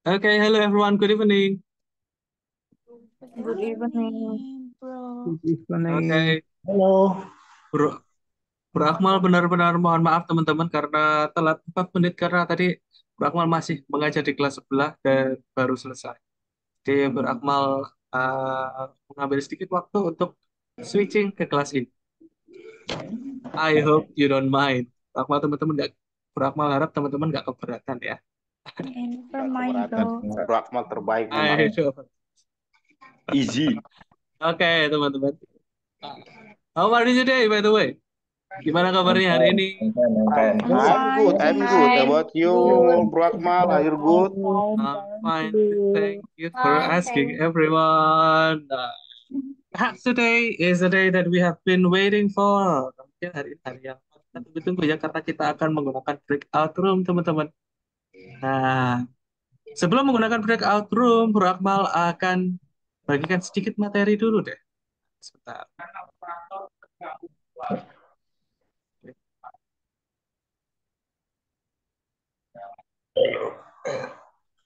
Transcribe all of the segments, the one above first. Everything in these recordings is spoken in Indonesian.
Okay, hello everyone. Good evening. Good evening. Good evening. Okay, Halo. Bro, Bro Akmal benar-benar mohon maaf teman-teman karena telat 4 menit karena tadi Bro Akmal masih mengajar di kelas sebelah dan baru selesai. Jadi Bro Akmal mengambil sedikit waktu untuk switching ke kelas ini. I hope you don't mind. Bro Akmal teman-teman nggak, Bro Akmal harap teman-teman nggak keberatan ya. Never Nggak mind, keberatan. bro. Bro Akmal terbaik memang. I hope. Easy. Oke teman-teman. How are you today by the way? Gimana I'm kabarnya hari fine. ini? I'm fine. I'm I'm fine. I'm Good. I'm good. fine, I'm good. thanks. About you, Good. Bro Akmal? Are you good? Fine. Thank you for asking, everyone. Today is the day that we have been waiting for. Mungkin hari ini hari yang kita tunggu-tunggu ya karena kita akan menggunakan breakout room, teman-teman. Nah, sebelum menggunakan breakout room, Bro Akmal akan bagikan sedikit materi dulu deh. Sebentar.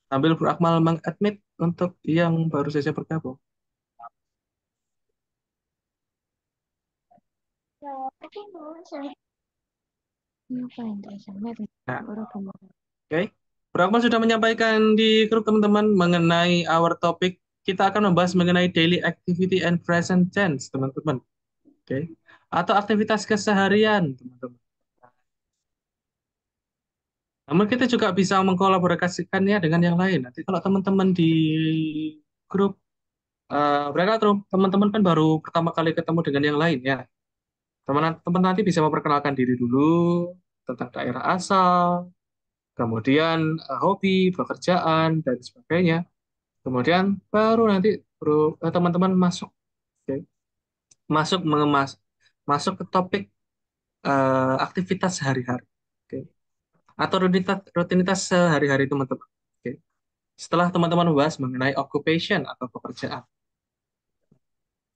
Sambil Bro Akmal mengadmit untuk yang baru saja bergabung. Nah, oke. Bro Akmal sudah menyampaikan di grup teman-teman mengenai our topic. Kita akan membahas mengenai daily activity and present tense, teman-teman. Oke. Atau aktivitas keseharian, teman-teman. Namun kita juga bisa mengkolaborasikannya dengan yang lain. Nanti kalau teman-teman di grup breakout room, teman-teman kan baru pertama kali ketemu dengan yang lain ya. Teman-teman nanti bisa memperkenalkan diri dulu tentang daerah asal, kemudian hobi, pekerjaan, dan sebagainya. Kemudian baru nanti teman-teman masuk, oke, masuk mengemas, masuk ke topik aktivitas sehari-hari, oke, atau rutinitas sehari-hari teman-teman. Oke. Setelah teman-teman membahas mengenai occupation atau pekerjaan,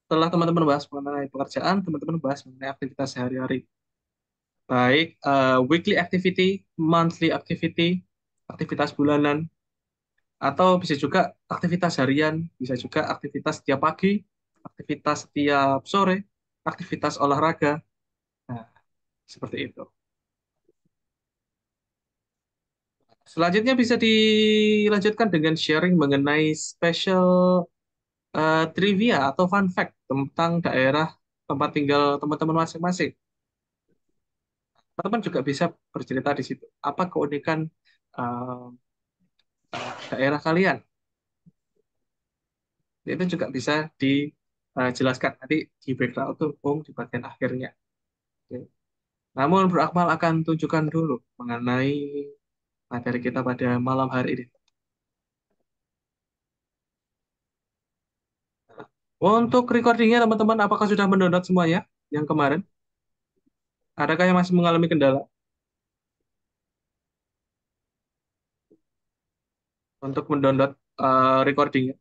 setelah teman-teman bahas mengenai pekerjaan, teman-teman bahas mengenai aktivitas sehari-hari, baik weekly activity, monthly activity, aktivitas bulanan, atau bisa juga aktivitas harian, bisa juga aktivitas setiap pagi, aktivitas setiap sore, aktivitas olahraga. Nah, seperti itu. Selanjutnya bisa dilanjutkan dengan sharing mengenai special trivia atau fun fact tentang daerah tempat tinggal teman-teman masing-masing. Teman-teman juga bisa bercerita di situ. Apa keunikan eh, daerah kalian? Itu juga bisa dijelaskan nanti di background room di bagian akhirnya. Oke. Namun Bro Akmal akan tunjukkan dulu mengenai materi kita pada malam hari ini. Untuk recordingnya teman-teman, apakah sudah mendownload semuanya yang kemarin? Adakah yang masih mengalami kendala untuk mendownload recordingnya?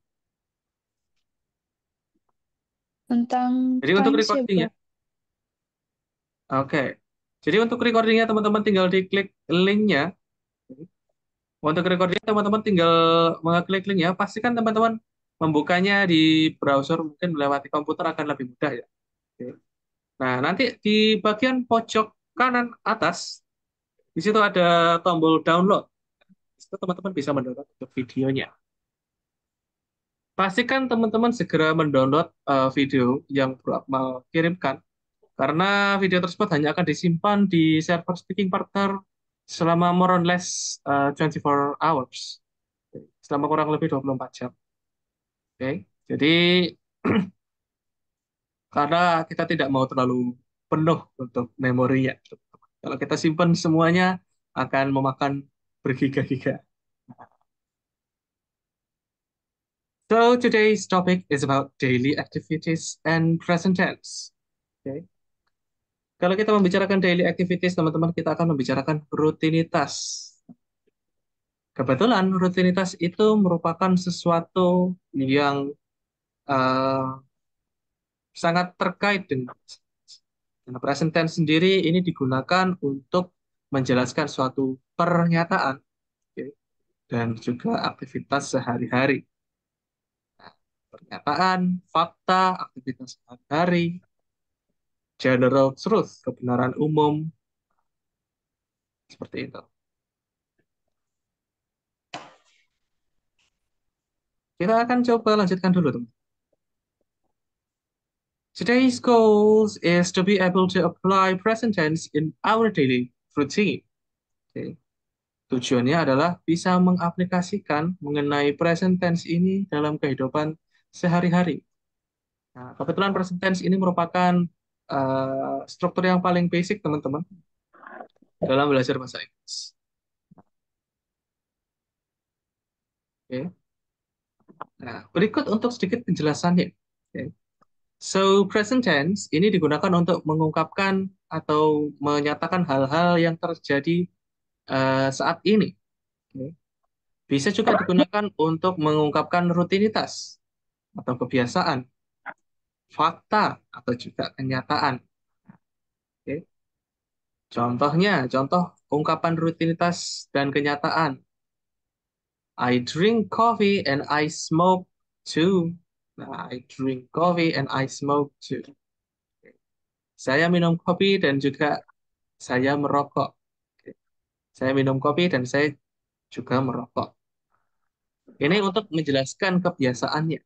Tentang Jadi untuk Times ya, bro. recordingnya, oke. Jadi untuk recordingnya teman-teman tinggal diklik linknya. Untuk recordingnya teman-teman tinggal mengklik linknya. Pastikan teman-teman membukanya di browser mungkin melewati komputer akan lebih mudah ya. Oke. Nah nanti di bagian pojok kanan atas di situ ada tombol download. Di situ teman-teman bisa mendownload untuk videonya. Pastikan teman-teman segera mendownload video yang Bro Akmal kirimkan karena video tersebut hanya akan disimpan di server Speaking Partner selama more or less 24 hours. Selama kurang lebih 24 jam. Oke. Jadi karena kita tidak mau terlalu penuh untuk memorinya. Kalau kita simpan semuanya akan memakan bergiga-giga. So today's topic is about daily activities and present tense. Oke. Kalau kita membicarakan daily activities, teman-teman, kita akan membicarakan rutinitas. Kebetulan rutinitas itu merupakan sesuatu yang eh, sangat terkait dengan present tense sendiri ini digunakan untuk menjelaskan suatu pernyataan, oke, dan juga aktivitas sehari-hari. Nah, pernyataan, fakta, aktivitas sehari-hari, general truth, kebenaran umum, seperti itu. Kita akan coba lanjutkan dulu, teman. Today's goals is to be able to apply present tense in our daily routine. Oke. Tujuannya adalah bisa mengaplikasikan mengenai present tense ini dalam kehidupan sehari-hari. Nah, kebetulan present tense ini merupakan struktur yang paling basic, teman-teman, dalam belajar bahasa Inggris. Oke. Nah, berikut untuk sedikit penjelasannya. Oke. So, present tense ini digunakan untuk mengungkapkan atau menyatakan hal-hal yang terjadi saat ini. Oke. Bisa juga digunakan untuk mengungkapkan rutinitas atau kebiasaan, fakta, atau juga kenyataan. Oke. Contoh ungkapan rutinitas dan kenyataan. I drink coffee and I smoke too. Nah, I drink coffee and I smoke too. Oke. Saya minum kopi dan juga saya merokok. Oke. Saya minum kopi dan saya juga merokok. Ini untuk menjelaskan kebiasaannya.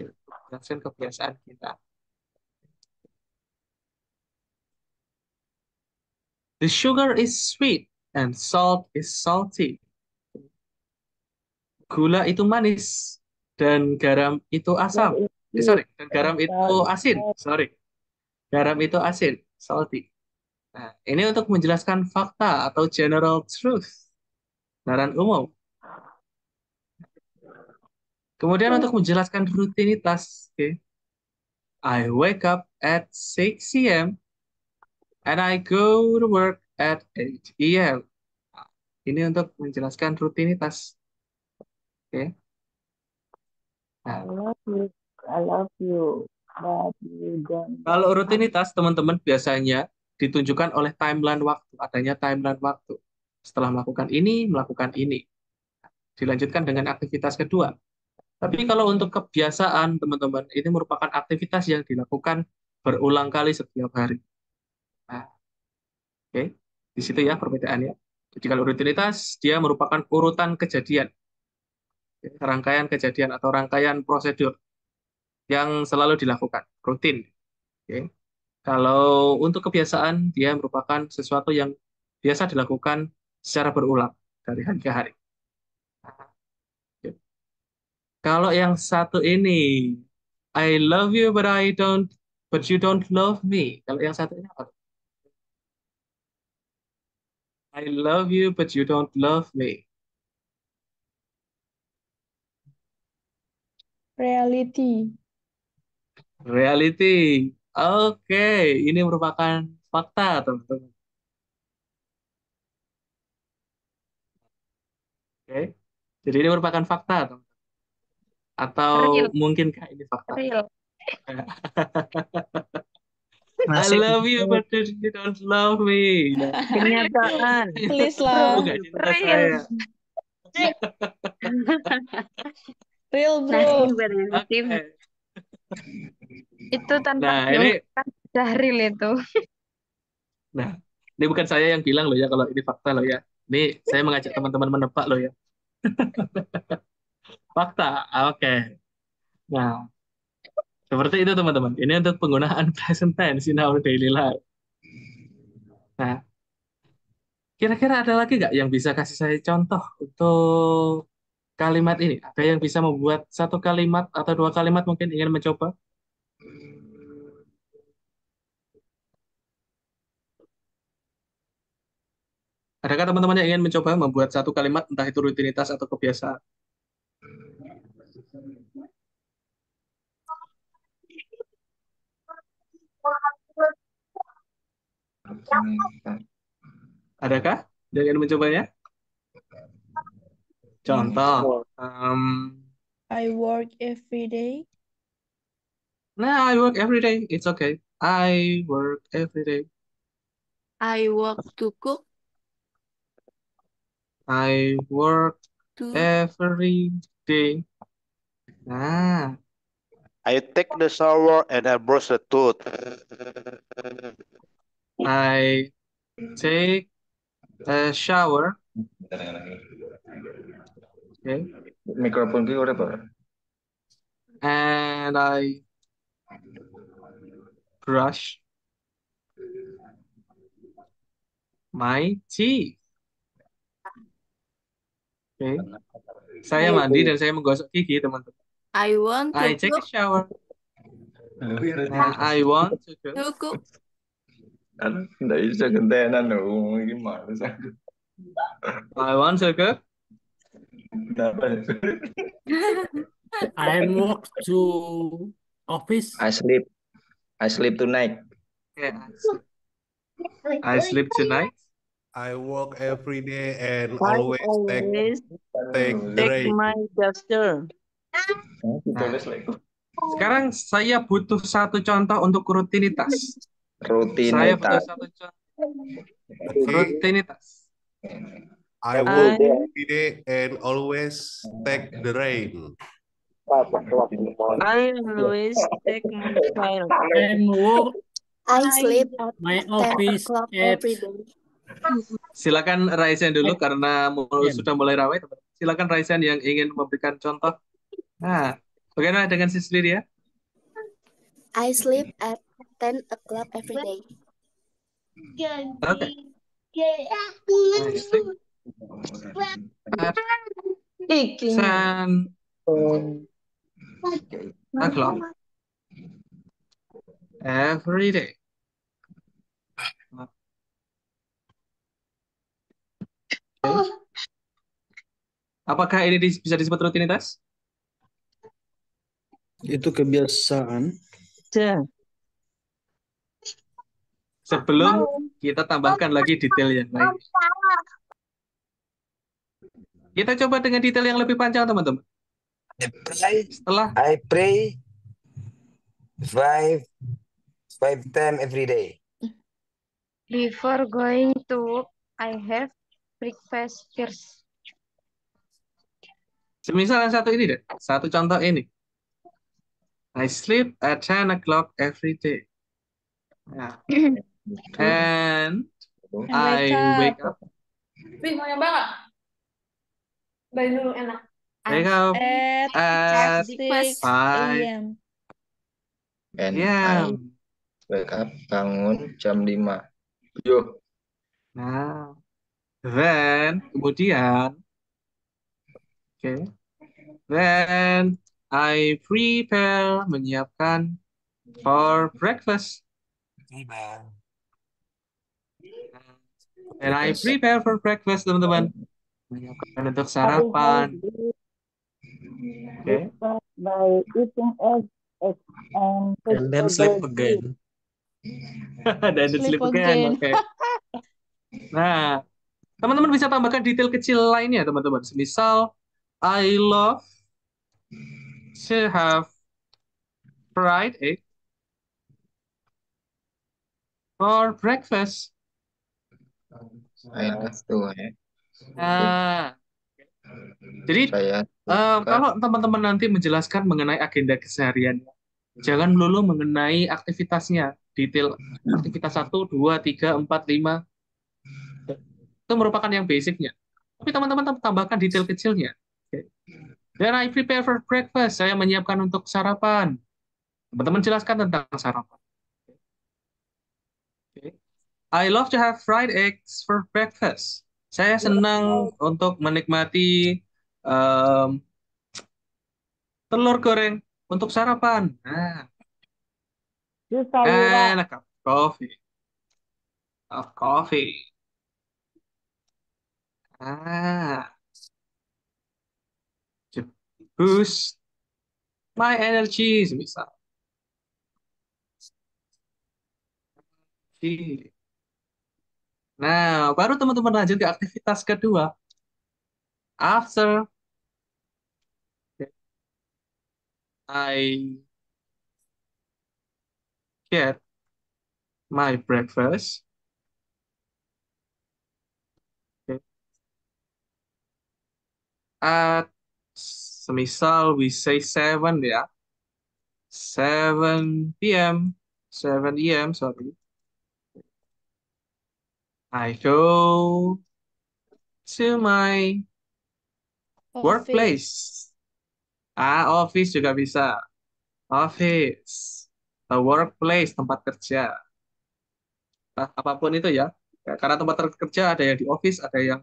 Oke. Menjelaskan kebiasaan kita. The sugar is sweet and salt is salty. Gula itu manis dan garam itu asam. Sorry, dan garam itu asin. Sorry, garam itu asin, salty. Nah, ini untuk menjelaskan fakta atau general truth, kebenaran umum. Kemudian untuk menjelaskan rutinitas, oke. I wake up at 6 a.m. and I go to work at 8 a.m. Nah, ini untuk menjelaskan rutinitas, oke. Nah, I love you, but you don't. kalau rutinitas, teman-teman, biasanya ditunjukkan oleh timeline waktu, adanya timeline waktu. Setelah melakukan ini, melakukan ini. Dilanjutkan dengan aktivitas kedua. Tapi kalau untuk kebiasaan, teman-teman, ini merupakan aktivitas yang dilakukan berulang kali setiap hari. Nah, oke. Di situ ya perbedaannya. Jadi kalau rutinitas, dia merupakan urutan kejadian. Rangkaian kejadian atau rangkaian prosedur yang selalu dilakukan, rutin. Oke. Kalau untuk kebiasaan, dia merupakan sesuatu yang biasa dilakukan secara berulang dari hari ke hari. Kalau yang satu ini, I love you but you don't love me. Kalau yang satu ini apa? I love you but you don't love me. Reality. Reality. Oke, ini merupakan fakta, teman-teman. Oke. Jadi ini merupakan fakta, teman. Atau Real. mungkinkah ini fakta? Real. I Masih love you, but you don't love me. Nah, Kenyataan. Please bro, lah. nggak cinta Real. saya. Real Nah, bro. ini berarti Oke. itu tanpa Nah, ini, diungkapkan sudah real itu. nah, ini bukan saya yang bilang loh ya kalau ini fakta loh ya. Ini saya mengajak teman-teman menebak loh ya. Fakta. Oke. Nah, seperti itu teman-teman. Ini untuk penggunaan present tense in our daily life. Nah, kira-kira ada lagi nggak yang bisa kasih saya contoh untuk kalimat ini? Ada yang bisa membuat satu kalimat atau dua kalimat mungkin ingin mencoba? Adakah teman-teman yang ingin mencoba membuat satu kalimat, entah itu rutinitas atau kebiasaan? Adakah yang ingin mencobanya? Contoh, I work every day. nah, I work every day. It's okay. I work every day. I work to cook. I work every day. Nah, I take the shower and I brush the tooth. I take a shower. Okay. Mikrofon ki ora, Pak. And I brush my teeth. Oke. Saya mandi dan saya menggosok gigi, teman-teman. I want to I take a cook. shower. Nah, I want to go. To cook. Nggak bisa gentenan loh, gimana sih? I want to go. Kenapa? I walk to office. I sleep tonight. Okay, I sleep tonight. I walk every day and I always always take the take rain. my duster. Ditulis lagi. Sekarang saya butuh satu contoh untuk rutinitas. Saya butuh Rutinitas. satu contoh Okay. rutinitas. I walk every day and always take the rain. I always take my file. And walk I sleep at my 10 office o'clock at every day. Silakan Raisan dulu karena Iya. sudah mulai ramai, teman. Silakan Raisan yang ingin memberikan contoh. Nah, bagaimana dengan Sisley ya? I sleep at 10 o'clock every day. Oke. I sleep at 10 o'clock every day. Oke. Apakah ini bisa disebut rutinitas? Itu kebiasaan. Sebelum kita tambahkan lagi detail yang lain. Kita coba dengan detail yang lebih panjang, teman-teman. Setelah I pray 5 times every day. Before going to work, I have breakfast first. semisal yang satu ini deh, satu contoh ini. I sleep at 10 o'clock every day. Nah, and I wake up. Wih, mau nyoba nggak? Bayi dulu enak. Wake up at 6 5 And I a.m. wake up, bangun jam 5. Yo, Nah, then kemudian, then I prepare, menyiapkan for breakfast. And I prepare for breakfast, teman-teman. Menyiapkan untuk sarapan. Oke. Start by eating eggs and then sleep vegetables. again. Dan sleep again. Oke. Nah, teman-teman bisa tambahkan detail kecil lainnya, teman-teman. Misal, I love to have fried egg for breakfast. I love to Nah, jadi saya kalau teman-teman nanti menjelaskan mengenai agenda keseharian, jangan melulu mengenai aktivitasnya, detail aktivitas 1, 2, 3, 4, 5. Itu merupakan yang basicnya. Tapi teman-teman tambahkan detail kecilnya. Then I prepare for breakfast. Saya menyiapkan untuk sarapan. Teman-teman jelaskan tentang sarapan. I love to have fried eggs for breakfast. Saya senang untuk menikmati telur goreng untuk sarapan. Nah, and a cup of coffee. Of coffee. To boost my energy, misal. Nah, baru teman-teman lanjut ke aktivitas kedua. After I get my breakfast, At semisal we say 7 ya. 7 p.m. 7 a.m. sorry. I go to my workplace. Office juga bisa. Office. The workplace, tempat kerja. Apapun itu ya. Karena tempat kerja ada yang di office, ada yang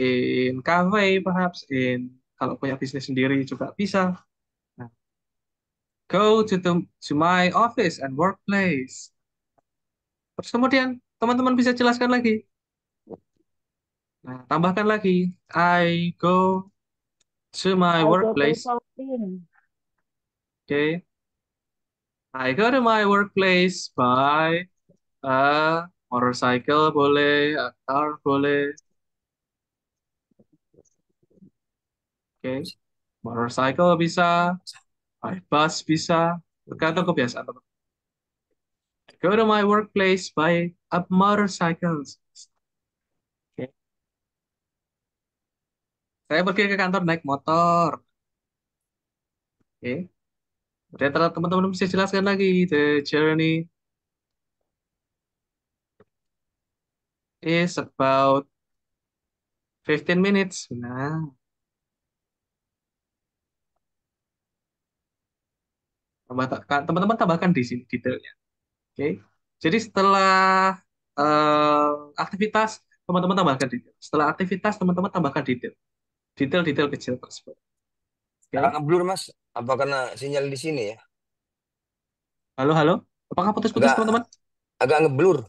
in cafe, perhaps kalau punya bisnis sendiri juga bisa. Nah, go to my office and workplace. Terus kemudian teman-teman bisa jelaskan lagi. Nah, tambahkan lagi. I go to my I go to workplace. shopping. Okay. I go to my workplace by a motorcycle boleh, a car boleh. Okay. Motorcycle bisa, by bus bisa, tergantung kebiasaan teman. I go to my workplace by a motorcycle. Okay. Saya pergi ke kantor naik motor. Oke. Kemudian teman-teman bisa jelaskan lagi the journey is about 15 minutes. Nah, teman-teman tambahkan di sini detailnya. Oke. Jadi setelah aktivitas, teman-teman tambahkan detail. Setelah aktivitas, teman-teman tambahkan detail. Detail-detail kecil tersebut. Oke. Agak ngeblur, Mas. Apa karena sinyal di sini ya? Halo, halo. Apakah putus-putus, Agak teman-teman? agak ngeblur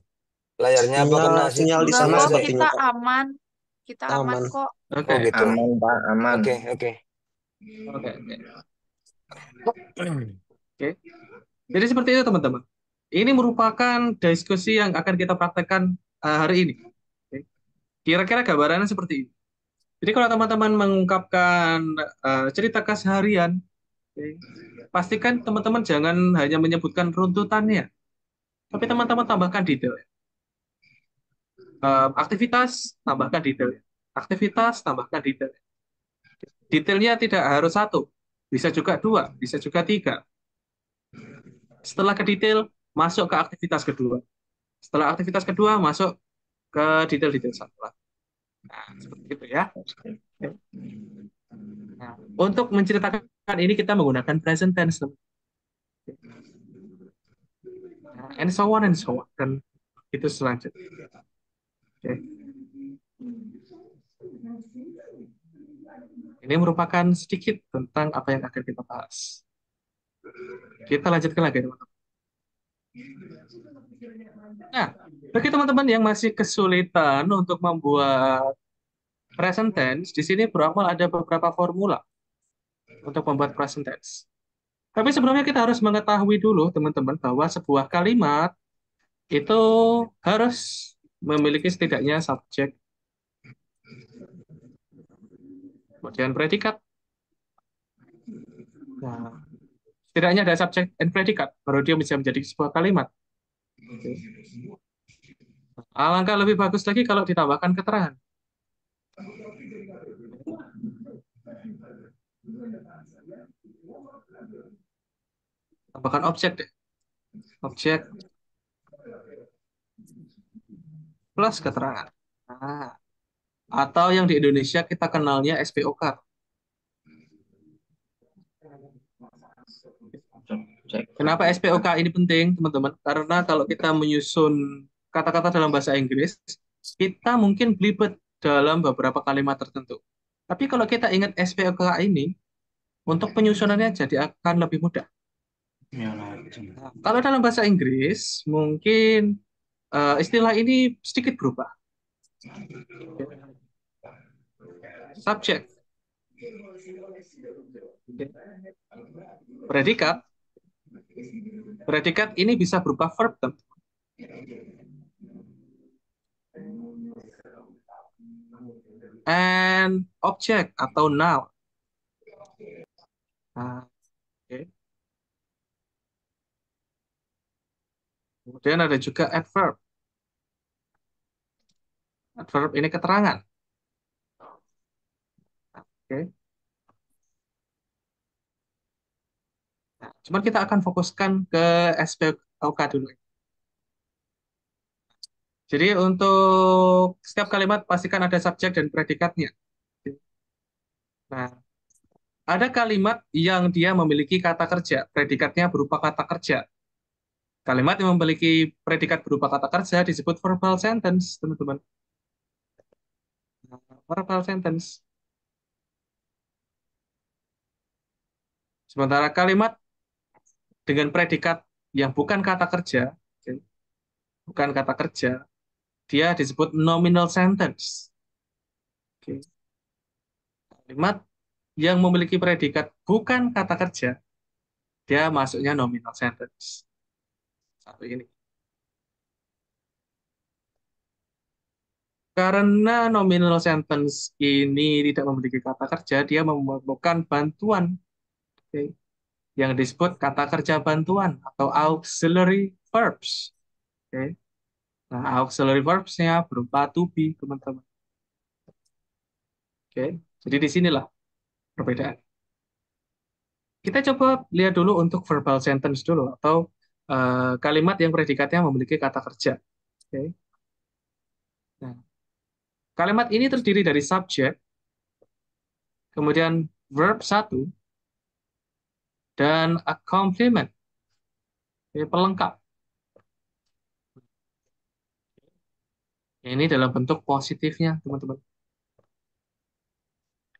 layarnya. Apa karena Sinyal di sinyal sana Enggak kok, sepertinya? sepertinya, kita Pak. aman. Kita aman Aman. kok. Oke. Oh gitu. Aman, Pak, aman. Oke, oke. Oke, oke. Oke. Jadi seperti itu, teman-teman. Ini merupakan diskusi yang akan kita praktekkan hari ini. Oke. Kira-kira gambarannya seperti ini. Jadi kalau teman-teman mengungkapkan cerita keseharian, oke, pastikan teman-teman jangan hanya menyebutkan runtutannya, tapi teman-teman tambahkan detail. Aktivitas, tambahkan detail. Aktivitas, tambahkan detail. Detailnya tidak harus satu, bisa juga dua, bisa juga tiga. Setelah ke detail, masuk ke aktivitas kedua. Setelah aktivitas kedua, masuk ke detail-detail satu. Nah, seperti itu ya. Nah, untuk menceritakan ini kita menggunakan present tense. Nah, and so on and so on. Dan itu selanjutnya. Oke. Ini merupakan sedikit tentang apa yang akan kita bahas. Kita lanjutkan lagi, teman-teman. Nah, bagi teman-teman yang masih kesulitan untuk membuat present tense, di sini berawal ada beberapa formula untuk membuat present tense. Tapi sebelumnya kita harus mengetahui dulu, teman-teman, bahwa sebuah kalimat itu harus memiliki setidaknya subjek, kemudian predikat. Nah, setidaknya ada subjek dan predikat, baru dia bisa menjadi sebuah kalimat. Alangkah lebih bagus lagi kalau ditambahkan keterangan. Tambahkan objek deh. Objek plus keterangan. Nah, atau yang di Indonesia kita kenalnya SPOK. Kenapa SPOK ini penting, teman-teman? Karena kalau kita menyusun kata-kata dalam bahasa Inggris, kita mungkin belibet dalam beberapa kalimat tertentu. Tapi kalau kita ingat SPOK ini, untuk penyusunannya jadi akan lebih mudah. Nah, kalau dalam bahasa Inggris, mungkin istilah ini sedikit berubah. Subjek, predikat. Predikat ini bisa berupa verb, teman. And object atau noun. Nah, okay. Kemudian ada juga adverb. Adverb ini keterangan. Oke. Cuman kita akan fokuskan ke SPOK dulu. Jadi untuk setiap kalimat pastikan ada subjek dan predikatnya. Nah, ada kalimat yang dia memiliki kata kerja, predikatnya berupa kata kerja. Kalimat yang memiliki predikat berupa kata kerja disebut verbal sentence, teman-teman. Nah, verbal sentence. Sementara kalimat dengan predikat yang bukan kata kerja, oke, bukan kata kerja, dia disebut nominal sentence. Oke. Kalimat yang memiliki predikat bukan kata kerja, dia masuknya nominal sentence. Satu ini. Karena nominal sentence ini tidak memiliki kata kerja, dia memerlukan bantuan, oke, yang disebut kata kerja bantuan atau auxiliary verbs. Oke. Nah, auxiliary verbs-nya berupa to be, teman-teman. Oke. Jadi di sinilah perbedaan. Kita coba lihat dulu untuk verbal sentence dulu, atau kalimat yang predikatnya memiliki kata kerja. Oke. Nah, kalimat ini terdiri dari subjek, kemudian verb 1, dan a complement, pelengkap. Ini dalam bentuk positifnya, teman-teman.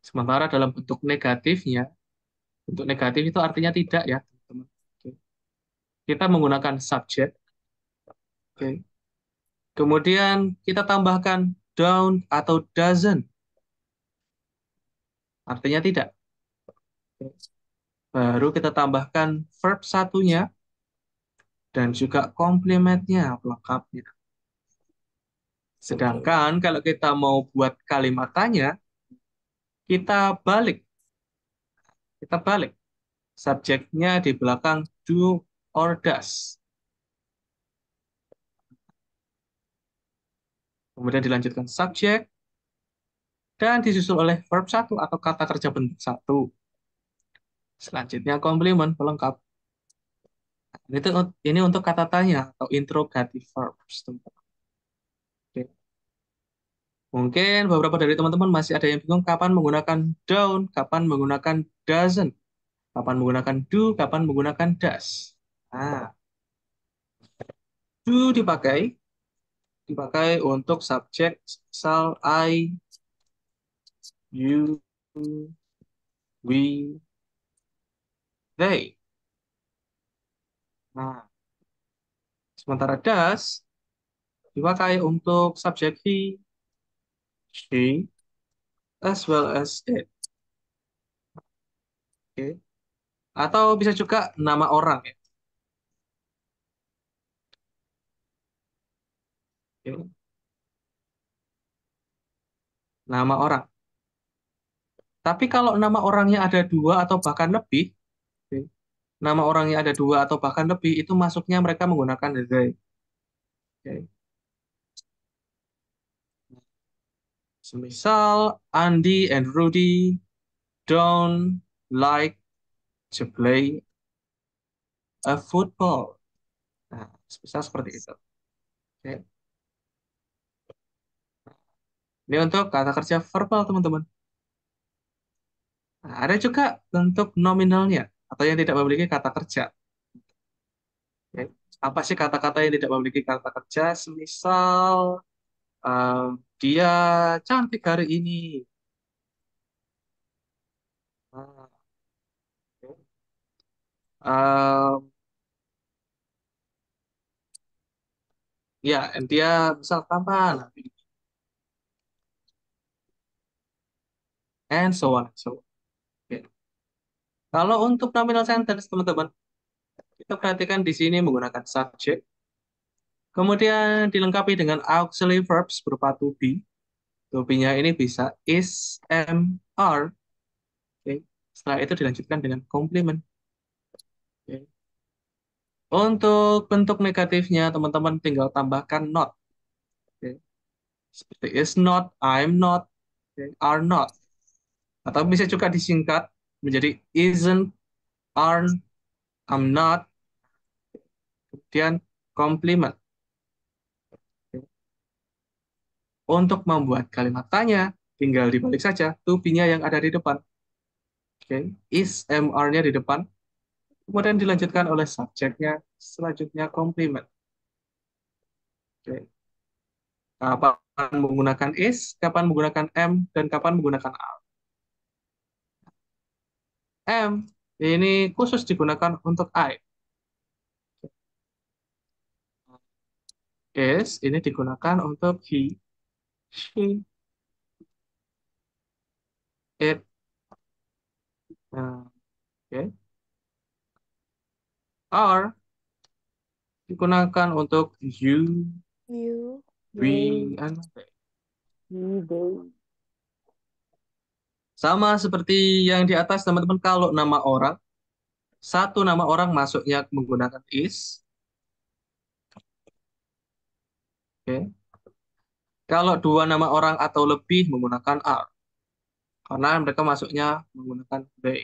Sementara dalam bentuk negatifnya, bentuk negatif itu artinya tidak ya, teman-teman. Oke. Kita menggunakan subjek. Oke. Kemudian kita tambahkan don't atau doesn't. Artinya tidak. Oke. Baru kita tambahkan verb satunya dan juga komplementnya, pelengkapnya. Sedangkan kalau kita mau buat kalimat tanya, kita balik. Kita balik. Subjeknya di belakang do or does. Kemudian dilanjutkan subjek, dan disusul oleh verb 1 atau kata kerja bentuk 1. Selanjutnya komplement, pelengkap. Ini untuk kata tanya atau interrogative verbs, teman-teman. Oke. Mungkin beberapa dari teman-teman masih ada yang bingung kapan menggunakan don't, kapan menggunakan doesn't, kapan menggunakan do, kapan menggunakan does. Nah, do dipakai untuk subjek misal I, you, we, they. Nah, sementara does dipakai untuk subjek he, she, as well as it. Oke. Atau bisa juga nama orang ya. Oke. Nama orang. Tapi kalau nama orangnya ada 2 atau bahkan lebih, oke, nama orangnya ada 2 atau bahkan lebih, itu masuknya mereka menggunakan they. Oke. Semisal Andy and Rudy don't like to play a football. Nah, semisal seperti itu. Oke. Ini untuk kata kerja verbal, teman-teman. Nah, ada juga bentuk nominalnya atau yang tidak memiliki kata kerja. Oke. Apa sih kata-kata yang tidak memiliki kata kerja? Semisal dia cantik hari ini. Nah, oke. Um, ya, dia misal tampan hari ini. And so on. Oke. Kalau untuk nominal sentence, teman-teman, kita perhatikan di sini menggunakan subjek. Kemudian dilengkapi dengan auxiliary verbs berupa to be. To be-nya ini bisa is, am, are. Oke. Setelah itu dilanjutkan dengan complement. Oke. Untuk bentuk negatifnya, teman-teman tinggal tambahkan not. Oke. Seperti is not, I'm not, oke, are not. Atau bisa juga disingkat menjadi isn't, aren't, I'm not, kemudian complement. Untuk membuat kalimat tanya, tinggal dibalik saja to be-nya yang ada di depan. Oke, is MR-nya di depan, kemudian dilanjutkan oleh subjeknya, selanjutnya complement. Oke. Kapan menggunakan is, kapan menggunakan am, dan kapan menggunakan are. Am ini khusus digunakan untuk I. Is ini digunakan untuk he, she, it. Nah, oke. Are digunakan untuk you, You. we, They, and they. they. Sama seperti yang di atas, teman-teman, kalau nama orang, satu nama orang masuknya menggunakan is. Oke. Kalau dua nama orang atau lebih menggunakan are. Karena mereka masuknya menggunakan they.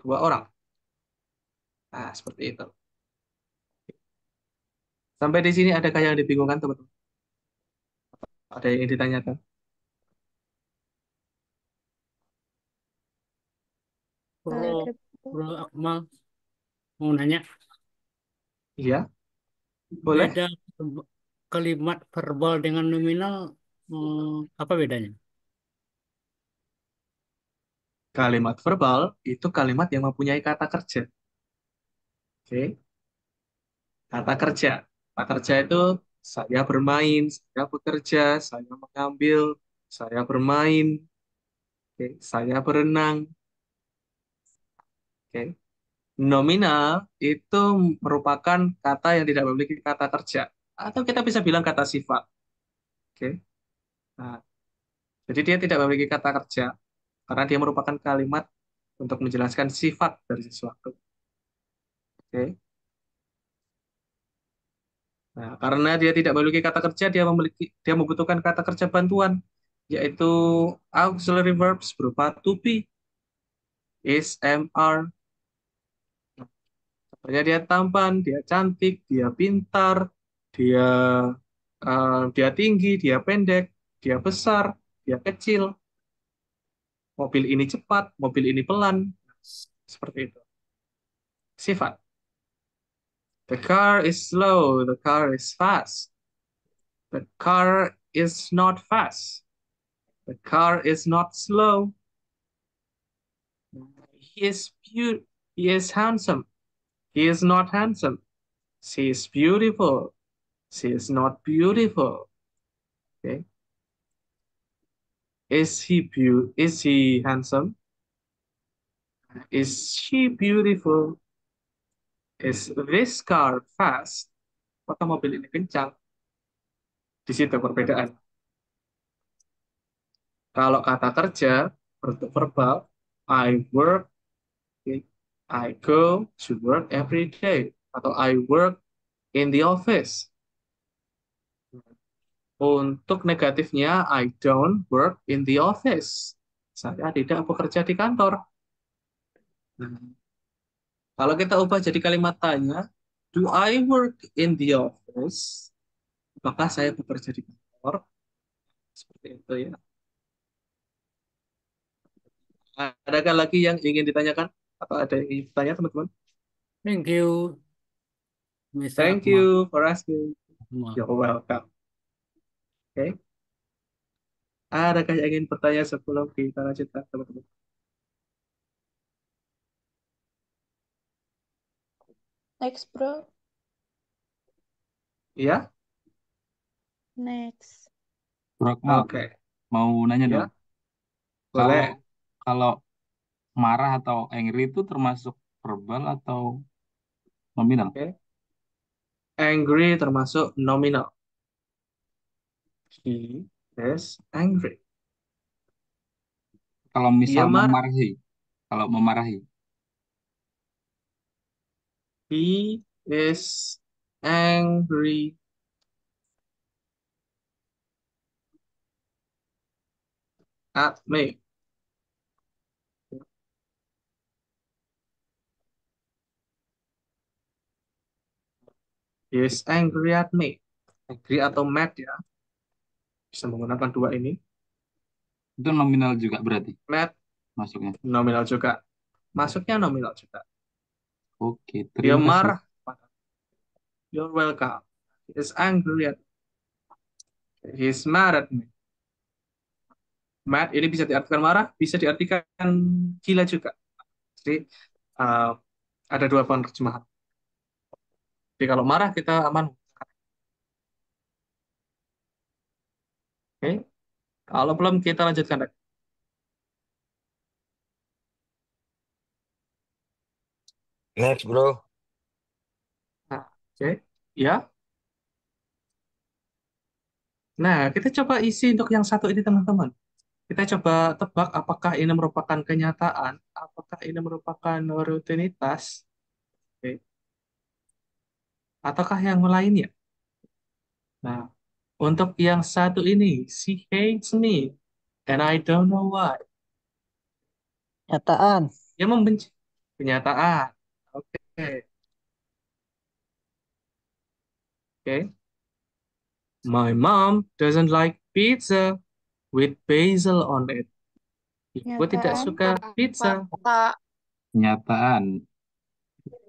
Dua orang. Nah, seperti itu. Sampai di sini adakah yang dibingungkan, teman-teman? Ada yang ditanyakan? Bro, Bro Akmal mau nanya, Iya, boleh. beda kalimat verbal dengan nominal, apa bedanya? Kalimat verbal itu kalimat yang mempunyai kata kerja. Oke, kata kerja. Kata kerja itu saya bermain, saya bekerja, saya mengambil, saya bermain, oke, saya berenang. Oke. Nominal itu merupakan kata yang tidak memiliki kata kerja. Atau kita bisa bilang kata sifat. Oke. Nah, jadi dia tidak memiliki kata kerja karena dia merupakan kalimat untuk menjelaskan sifat dari sesuatu. Oke. Nah, karena dia tidak memiliki kata kerja, dia membutuhkan kata kerja bantuan, yaitu auxiliary verbs berupa to be, is, am, are. Contohnya dia tampan, dia cantik, dia pintar, dia dia tinggi, dia pendek, dia besar, dia kecil. Mobil ini cepat, mobil ini pelan. Seperti itu. Sifat. The car is slow, the car is fast. The car is not fast. The car is not slow. He is beautiful. He is handsome. He is not handsome. She is beautiful. She is not beautiful. Okay. Is he handsome? Is she beautiful? Is this car fast? Apakah mobil ini kencang? Di situ perbedaan. Kalau kata kerja, bentuk verbal, I work, I go to work every day. Atau I work in the office. Untuk negatifnya, I don't work in the office. Saya tidak bekerja di kantor. Nah, kalau kita ubah jadi kalimat tanya, do I work in the office? Apakah saya bekerja di kantor? Seperti itu ya. Adakah lagi yang ingin ditanyakan? Atau ada yang ingin ditanya, teman-teman? Thank you, Mr. Thank Akmal. you for asking. You're welcome. Oke. Adakah yang ingin bertanya sebelum kita lanjutkan, teman-teman? Next, bro. Iya? Next. Bro Akmal, Oke. mau nanya Ya, dong. Kalau boleh. kalau marah atau angry itu termasuk verbal atau nominal? Oke. Angry termasuk nominal. He is angry. Kalau Dia misal marah. memarahi, kalau memarahi, He is angry at me. He is angry at me. Angry atau mad ya. Bisa menggunakan dua ini. Itu nominal juga berarti Mad, masuknya. nominal juga. Masuknya nominal juga. Oke, Dia terima kasih. marah. You're welcome. He is angry at me. He is mad at me. Mad ini bisa diartikan marah, bisa diartikan gila juga. Jadi ada dua penerjemahan. Jadi kalau marah kita aman. Oke. Kalau belum kita lanjutkan lagi. Next, bro. Nah, oke. Ya. Nah, kita coba isi untuk yang satu ini teman-teman. Kita coba tebak apakah ini merupakan kenyataan, apakah ini merupakan rutinitas, oke, ataukah yang lainnya. Nah, untuk yang satu ini, she hates me, and I don't know why. Nyataan. Dia membenci. Kenyataan. Oke. Oke. My mom doesn't like pizza with basil on it. Ibu tidak Nyataan. suka pizza. Kenyataan.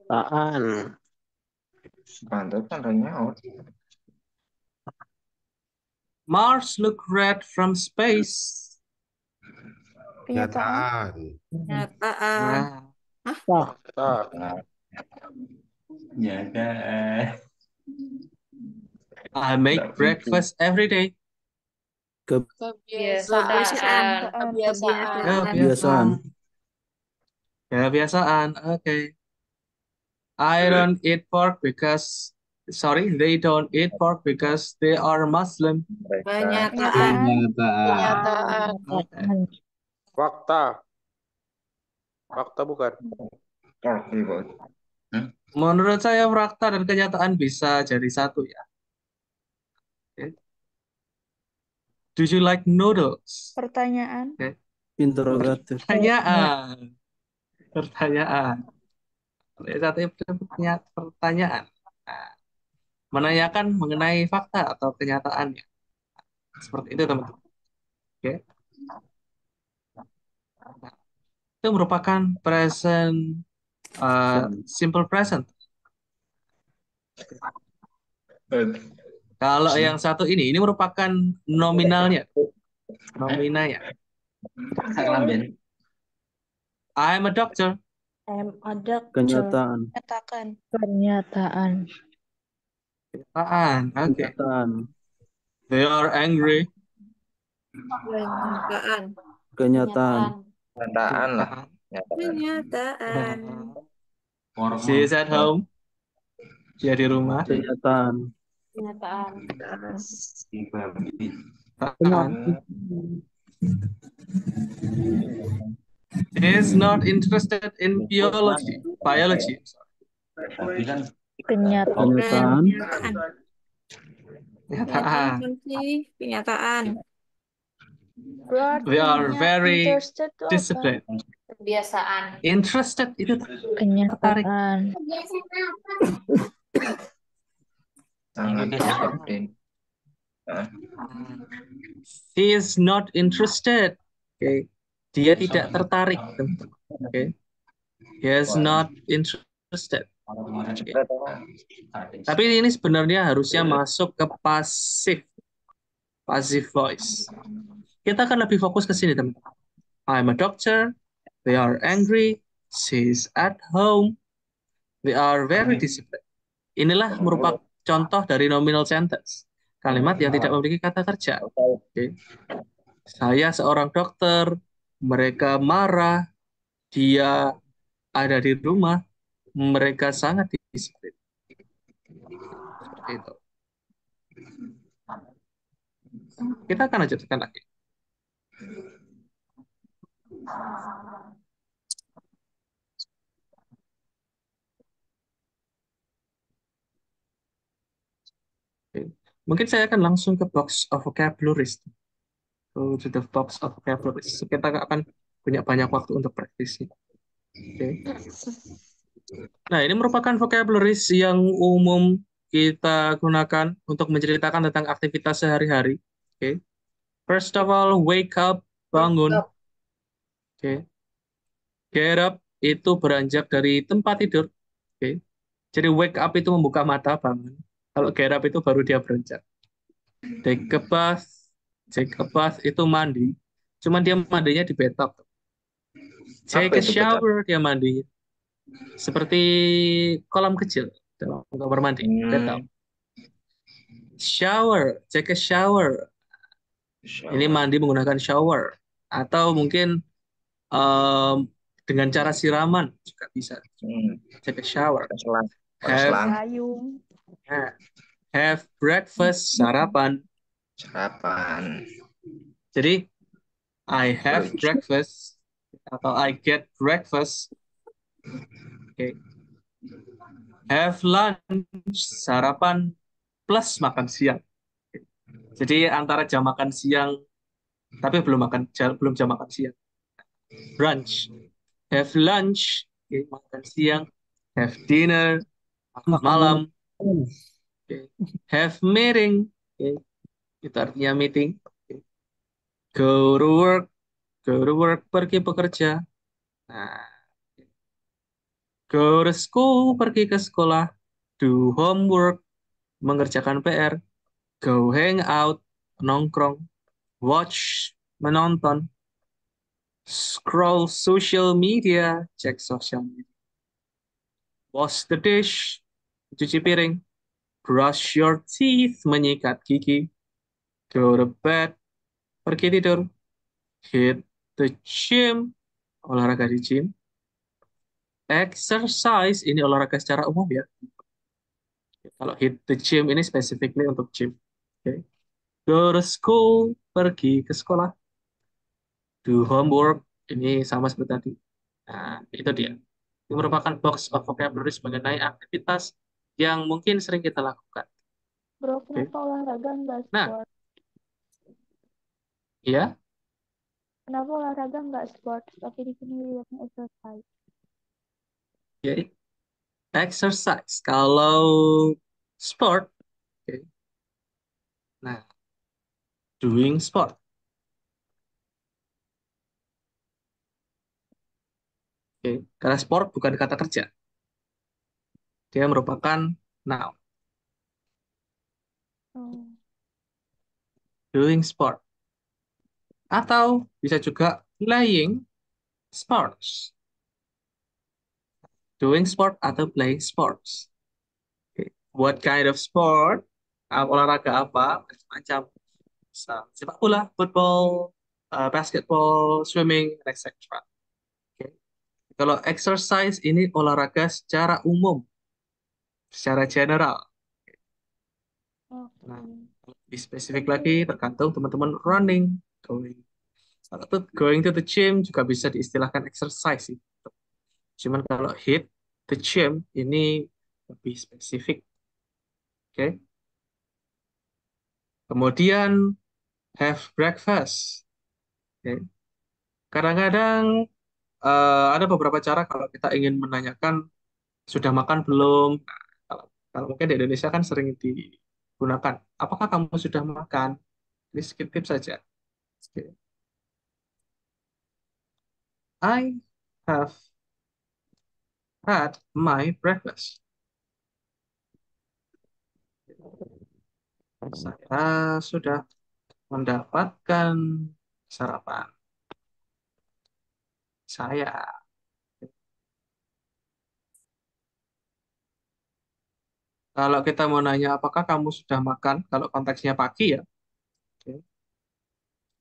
Taan. Pantas kan nyaut. Mars look red from space. Kenyataan. Nyataan. Nah, Fakta. Kenyataan. I make Tidak breakfast every day. Kebiasaan. Kebiasaan. Kebiasaan. Oke. I don't eat pork because, they don't eat pork because they are Muslim. Kenyataan. Oke. Fakta. Fakta bukan. Menurut saya fakta dan kenyataan bisa jadi satu ya. Oke. Do you like noodles? Pertanyaan. Oke. Interrogatif. Pertanyaan. Pertanyaan. Satu itu pertanyaan. Nah, menanyakan mengenai fakta atau kenyataannya. Seperti itu teman-teman. Oke. Nah, itu merupakan present, simple present. Kalau yang satu ini merupakan nominalnya. Nominanya. I'm a doctor. I'm a doctor. Kenyataan. Nyatakan. Pernyataan. Kenyataan. Oke. Kenyataan. They are angry. Kenyataan. Kenyataan. Kenyataan lah. Kenyataan. She is at home. Dia di rumah. Kenyataan. Kenyataan. He is not interested in biology. Kenyataan. Kenyataan. Kenyataan. We are very Interested itu apa? disciplined. Kebiasaan. Interested itu tertarik. Kenyataan. Sangat disiplin. He is not interested. Okay. Dia tidak tertarik. Okay. He is not interested. Okay. Tapi ini sebenarnya harusnya masuk ke passive voice. Kita akan lebih fokus ke sini, teman. I'm a doctor. They are angry. She's at home. They are very disciplined. Inilah merupakan contoh dari nominal sentence. Kalimat yang tidak memiliki kata kerja. Okay. Saya seorang dokter. Mereka marah. Dia ada di rumah. Mereka sangat disiplin. Seperti itu. Kita akan lanjutkan lagi. Oke. Mungkin saya akan langsung ke box of vocabularies. Go to the box of vocabularies. Kita nggak akan punya banyak waktu untuk praktisi. Oke. Nah, ini merupakan vocabularies yang umum kita gunakan untuk menceritakan tentang aktivitas sehari-hari. Oke. First of all, wake up, bangun. Oke. Get up itu beranjak dari tempat tidur. Oke. Jadi wake up itu membuka mata, bangun. Kalau get up itu baru dia beranjak. Take a bath. Take a bath itu mandi. Cuman dia mandinya di bathtub. Take Apa a itu bathtub? shower, dia mandi. Seperti kolam kecil dalam kamar mandi. Bathtub. Shower. Take a shower. Ini mandi menggunakan shower. Atau mungkin dengan cara siraman juga bisa. Take a shower. Payung. Have breakfast, sarapan. Sarapan. Jadi, I have breakfast atau I get breakfast. Okay. Have lunch, sarapan plus makan siang. Jadi antara jam makan siang, tapi belum jam makan siang. Brunch. Have lunch, okay, makan siang. Have dinner, makan malam. Okay. Have meeting, okay. Itu artinya meeting. Okay. Go to work, pergi bekerja. Nah, go to school, pergi ke sekolah. Do homework, mengerjakan PR. Go hang out, nongkrong. Watch, menonton. Scroll social media, cek sosial media. Wash the dish, cuci piring. Brush your teeth, menyikat gigi. Go to bed, pergi tidur. Hit the gym, olahraga di gym. Exercise, ini olahraga secara umum ya. Kalau hit the gym ini specifically untuk gym. Okay. Go to school, pergi ke sekolah. Do homework, ini sama seperti tadi. Nah, itu dia. Ini merupakan box of vocabulary mengenai aktivitas yang mungkin sering kita lakukan. Bro, kenapa olahraga nggak Nah, sport? ya, Kenapa olahraga nggak sport? Tapi di sini lihatnya exercise. okay. Exercise. Kalau sport, okay. Nah, doing sport. Okay. Karena sport bukan kata kerja. Dia merupakan noun. Doing sport. Atau bisa juga playing sports. Doing sport atau playing sports. Okay. What kind of sport? Olahraga apa? Macam sepak bola, football, basketball, swimming, etc. Okay. Kalau exercise ini olahraga secara umum, secara general. Nah, lebih spesifik lagi tergantung teman-teman running, going to the gym juga bisa diistilahkan exercise sih. Cuman kalau hit the gym ini lebih spesifik. Oke. Kemudian have breakfast. Oke. Kadang-kadang ada beberapa cara kalau kita ingin menanyakan sudah makan belum. Nah, kalau mungkin di Indonesia kan sering digunakan. Apakah kamu sudah makan? Ini skip tips saja. Oke. I have had my breakfast. Saya sudah mendapatkan sarapan. Saya. Kalau kita mau nanya apakah kamu sudah makan, kalau konteksnya pagi ya. Okay.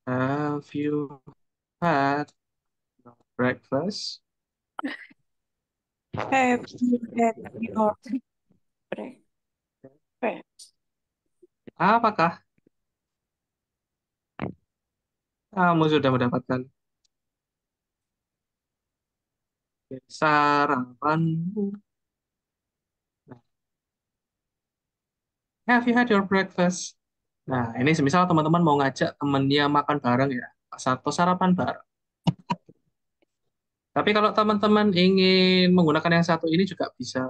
Have you had breakfast? Have you had your breakfast? Apakah kamu sudah mendapatkan sarapanmu? Have you had your breakfast? Nah, ini semisal teman-teman mau ngajak temennya makan bareng ya, atau sarapan bareng. Tapi kalau teman-teman ingin menggunakan yang satu ini juga bisa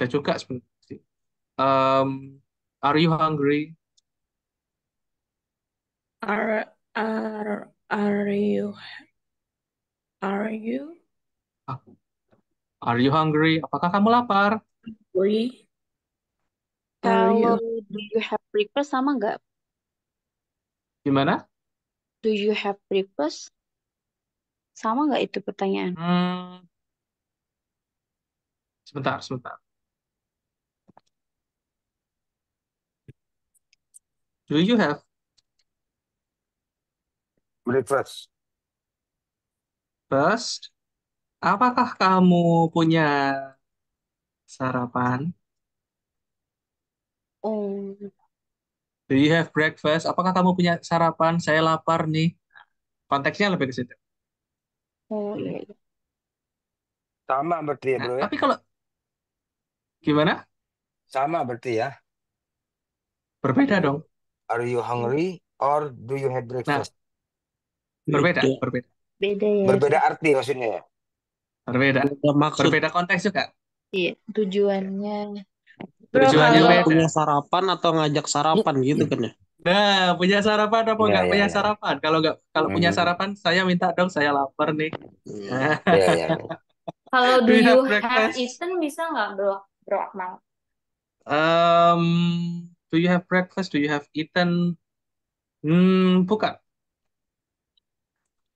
juga sebenarnya. Are you hungry? Are are you Are you hungry? Apakah kamu lapar? hungry? Are Kalau you do you have breakfast sama nggak? Gimana? Do you have breakfast? Sama nggak itu pertanyaan? Sebentar. Do you have Breakfast. breakfast? Apakah kamu punya sarapan? Oh, Do you have breakfast? Apakah kamu punya sarapan? Saya lapar nih. Konteksnya lebih ke situ. oh iya. Sama berarti ya, Nah, bro ya? tapi kalau gimana? Sama berarti ya? Berbeda dong. Are you hungry or do you have Nah, breakfast? berbeda. Beda ya. Berbeda arti maksudnya ya? Berbeda. Beda maksud. Berbeda konteks juga. Iya, tujuannya. Bro, Tujuannya kalau beda. Punya sarapan atau ngajak sarapan gitu kan ya? Nah, punya sarapan apa Iya, nggak iya, punya iya. sarapan? Kalau punya sarapan, saya minta dong, saya lapar nih. Iya, iya. kalau Do do you you have have breakfast? eaten bisa nggak, Bro Akmal? Do you have breakfast? Do you have eaten? Bukan.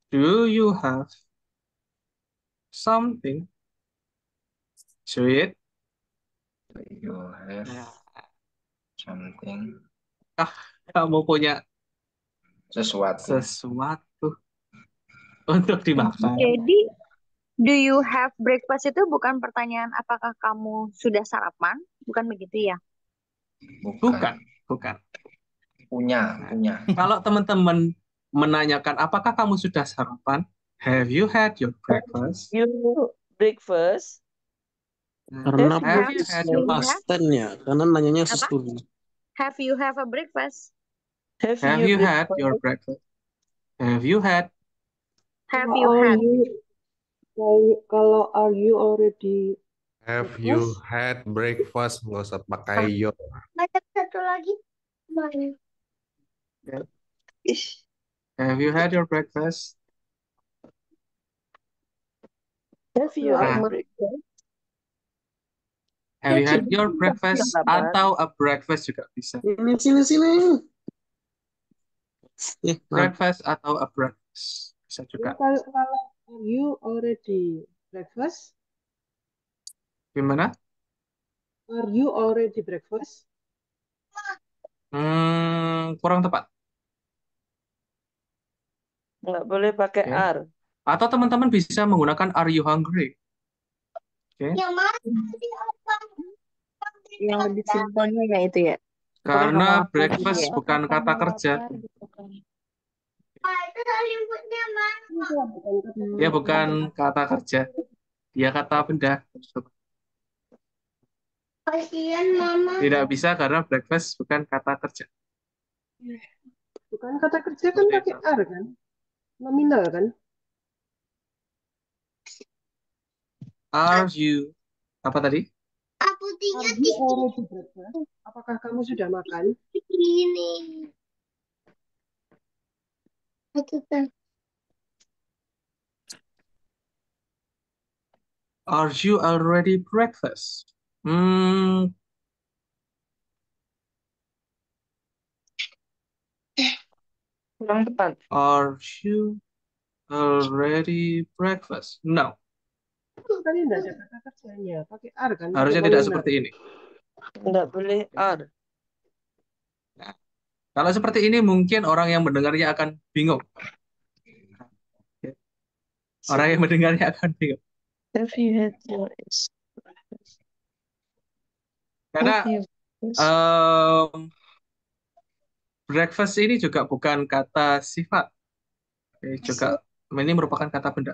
Do you have something to eat? You have something. Kamu punya Sesuatu. untuk dimakan. Jadi, do you have breakfast itu bukan pertanyaan apakah kamu sudah sarapan? Bukan begitu ya? Bukan. Punya. Kalau teman-teman menanyakan apakah kamu sudah sarapan? Have you had your breakfast? You breakfast? Karena Have you had your past tense ya, karena nanyanya Apa? sesudah. Have you have a breakfast? Have you had your breakfast? Have you had? Have you had? Kalau are you already Have you had breakfast? Nggak usah pakai yo. Ada satu lagi. Have you had your breakfast? Have you Nah, had breakfast? have you had your breakfast atau a breakfast juga bisa. Sini. Breakfast atau a breakfast bisa juga. Kalau are you already breakfast? Gimana? Are you already breakfast? Kurang tepat. Nggak boleh pakai Oke. are. Atau teman-teman bisa menggunakan are you hungry? Oke. Yang mana? Yang lebih simpelnya ya itu ya. Karena breakfast bukan kata kerja. Itu selimutnya mana? Dia bukan kata kerja. Dia kata benda. Kasihan mama. Tidak bisa karena breakfast bukan kata kerja. Bukan kata kerja kan pakai are kan? Nominal kan? Are you apa tadi? Putihnya Are you already breakfast? Apakah kamu sudah makan? ini. Are you already breakfast? Kurang tepat. Are you already breakfast? No. Kan tidak ada kata kerjanya, pakai are kan? Harusnya untuk tidak nominal. seperti ini. Nggak boleh are. Nah, kalau seperti ini mungkin orang yang mendengarnya akan bingung. Orang yang mendengarnya akan bingung. Have you had your breakfast? Karena Have you breakfast ini juga bukan kata sifat. Oke, juga ini merupakan kata benda.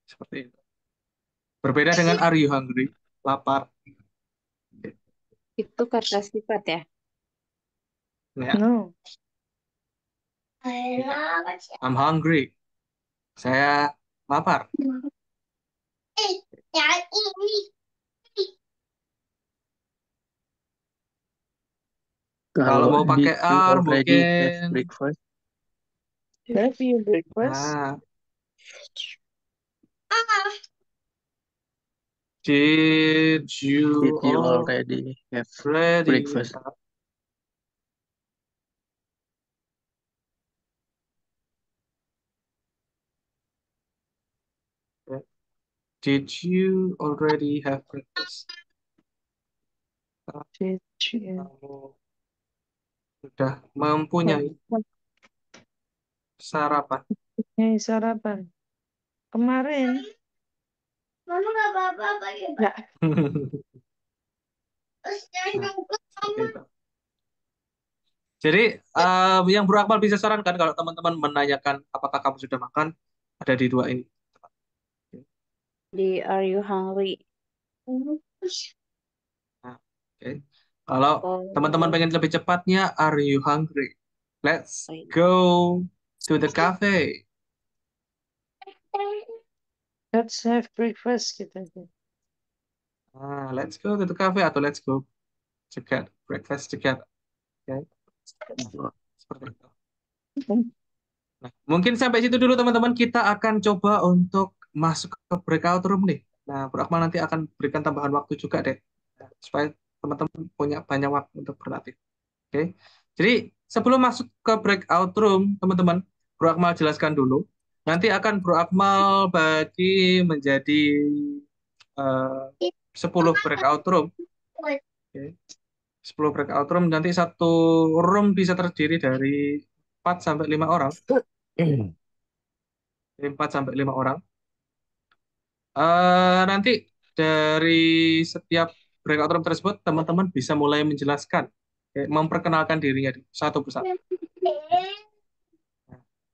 Seperti itu. Berbeda dengan are you hungry? Lapar. Itu kata sifat ya. Ya. No. I'm hungry. Saya lapar. Yang ini. Kalau mau Did pakai you are already have mungkin breakfast? Have you breakfast? nah, did you Did you already have already breakfast? did you already have breakfast? Did you? Kamu sudah mempunyai sarapan. Hey, sarapan. Kemarin. Mama nggak apa-apa pakai Nggak. Nah, seperti itu. Jadi yang Bro Akmal bisa sarankan kalau teman-teman menanyakan apakah kamu sudah makan, ada di dua ini. Are you hungry? Nah, oke. Kalau teman-teman pengen lebih cepatnya, are you hungry? Let's go to the cafe. Let's have breakfast gitu aja. Let's go to the cafe atau let's go together, breakfast together. Oke. Seperti itu. Nah, mungkin sampai situ dulu teman-teman. Kita akan coba untuk masuk ke breakout room nih. Nah, Bro Akmal nanti akan berikan tambahan waktu juga deh, supaya teman-teman punya banyak waktu untuk berlatih. Oke. Jadi sebelum masuk ke breakout room, teman-teman, Bro Akmal jelaskan dulu. Nanti akan Bro Akmal bagi menjadi 10 breakout room. Oke. 10 breakout room, nanti satu room bisa terdiri dari 4 sampai 5 orang. 4 sampai 5 orang. Nanti dari setiap breakout room tersebut, teman-teman bisa mulai menjelaskan, memperkenalkan dirinya satu persatu.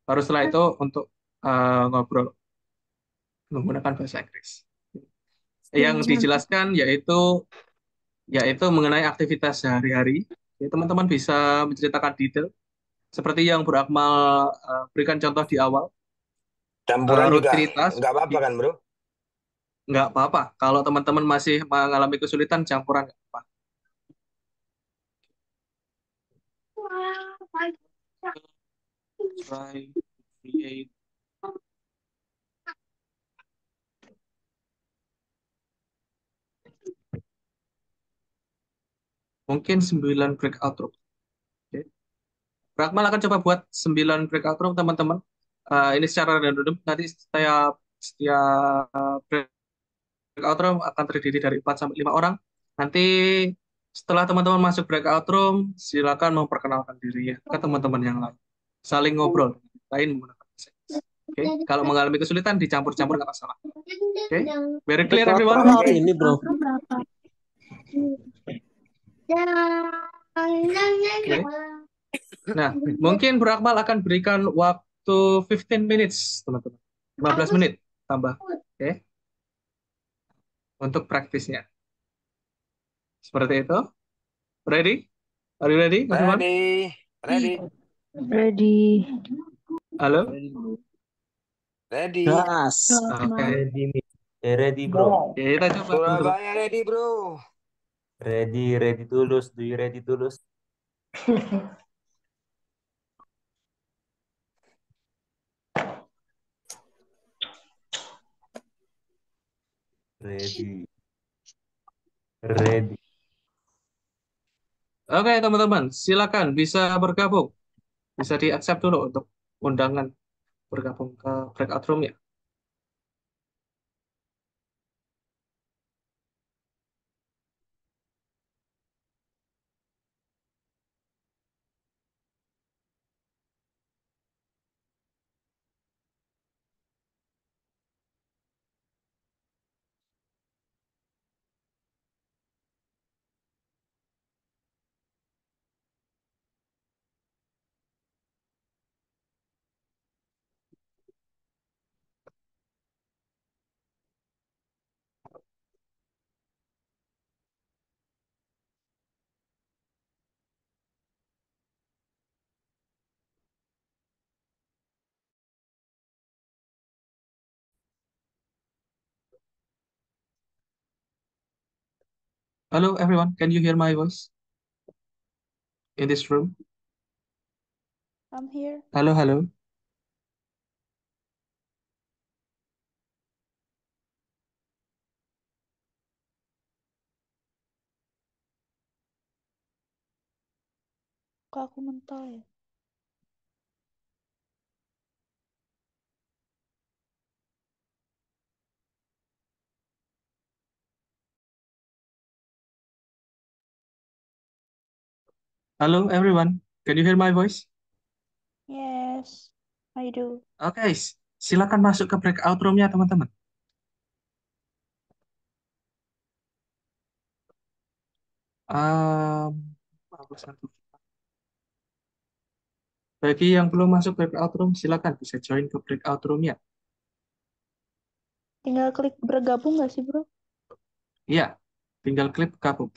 Baru setelah itu untuk ngobrol menggunakan bahasa Inggris. Yang dijelaskan yaitu mengenai aktivitas sehari-hari. Ya, teman-teman bisa menceritakan detail seperti yang Bro Akmal berikan contoh di awal. Campuran juga Rutinitas nggak apa-apa kan, bro? nggak apa-apa. Kalau teman-teman masih mengalami kesulitan, campuran nggak apa-apa. Try to create mungkin 9 breakout room. Oke. Bro Akmal akan coba buat 9 breakout room, teman-teman. Ini secara random. Nanti setiap breakout room akan terdiri dari 4 sampai 5 orang. Nanti setelah teman-teman masuk breakout room, silakan memperkenalkan dirinya ke teman-teman yang lain. Saling ngobrol lain menggunakan bahasa Inggris. Oke, kalau mengalami kesulitan dicampur-campur nggak masalah. Oke, very clear everyone. Rata-rata ini bro. Oke. Nah, mungkin Bro Akmal akan berikan waktu 15 minutes, teman-teman. 15 menit tambah. Oke. Untuk praktisnya. Seperti itu. Ready? Are you ready, everyone? Ready. Ready. Halo? Ready. Gas. Oke. Ready, bro. Oke, kita coba, teman-teman. Surabaya ready, bro. Ready tulus. Do you ready tulus? Ready. Ready. Oke, teman-teman, silakan bisa bergabung. Bisa di-accept dulu untuk undangan bergabung ke breakout room ya. Halo, everyone. Can you hear my voice? in this room? I'm here. Halo, halo. Kok aku mental ya? Halo, everyone. Can you hear my voice? Yes, I do. Oke, silakan masuk ke breakout room-nya, teman-teman. Apa satu? Bagi yang belum masuk breakout room, silakan bisa join ke breakout room-nya. Tinggal klik bergabung nggak sih, bro? Iya, tinggal klik gabung.